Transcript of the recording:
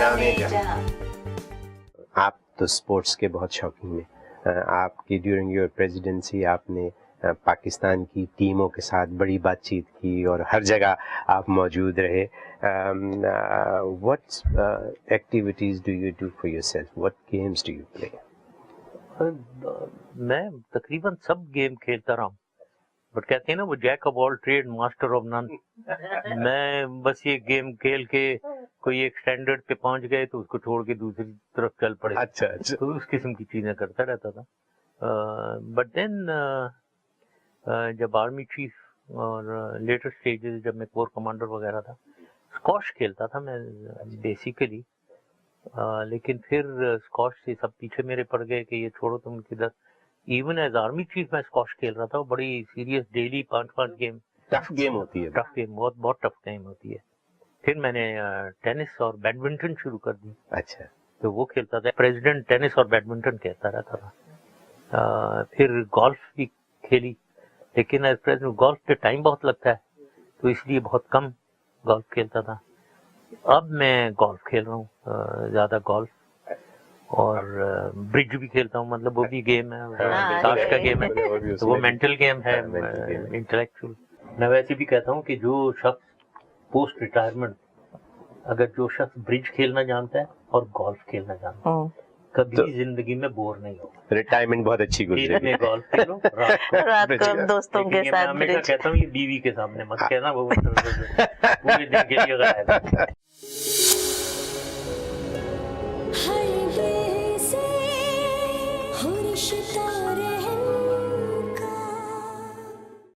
Salam-e-Jahan. آپ تو sports کے بہت شوقین ہیں. آپ کی ڈیورنگ یور پریزیڈنسی آپ نے پاکستان کی ٹیموں کے ساتھ بڑی بات چیت کی اور ہر جگہ آپ موجود رہے. What activities do you do for your self? What games do you play? میں تقریباً سب گیم کھیلتا رہا ہوں، بٹ کہتے ہیں نا وہ jack of all trade master of none. میں بس یہ گیم کھیل کے کوئی ایک اسٹینڈرڈ پہ پہنچ گئے تو اس کو چھوڑ کے دوسری طرف چل پڑے. اچھا تو اس قسم کی چیزیں کرتا رہتا تھا. بٹ دین جب آرمی چیف اور لیٹر اسٹیجز جب میں کور کمانڈر وغیرہ تھا، اسکواش کھیلتا تھا میں بیسیکلی. لیکن پھر اسکواش سے سب پیچھے میرے پڑ گئے کہ یہ چھوڑو تم کدھر. ایون ایز آرمی چیف میں اسکواش کھیل رہا تھا، بڑی serious daily 5 game. Tough game ہوتی ہے. ٹف گیم، بہت ٹف گیم ہوتی ہے. پھر میں نے ٹینس اور بیڈمنٹن شروع کر دی. اچھا. تو وہ کھیلتا تھا. پریزیڈنٹ ٹینس اور بیڈمنٹن کہتا رہتا تھا. پھر گولف بھی کھیلی، لیکن ایز پریزیڈنٹ گولف پہ ٹائم بہت لگتا ہے تو اس لیے بہت کم گولف کھیلتا تھا. اب میں گولف کھیل رہا ہوں، زیادہ گولف. اور برج بھی کھیلتا ہوں، مطلب وہ بھی گیم ہے، تاش کا گیم ہے. تو وہ مینٹل گیم ہے، انٹلیکچوئل. میں ویسے بھی کہتا ہوں کہ جو شخص پوسٹ ریٹائرمنٹ، اگر جو شخص برج کھیلنا جانتا ہے اور گولف کھیلنا جانتا ہے، کبھی زندگی میں بور نہیں ہوگا. ریٹائرمنٹ بہت اچھی گزری. میں گولف کھیلوں رات کو دوستوں کے ساتھ. میں ہمیشہ کہتا ہوں یہ بیوی کے سامنے مت کہنا، وہ پورے دن کے لیے غائب ہے.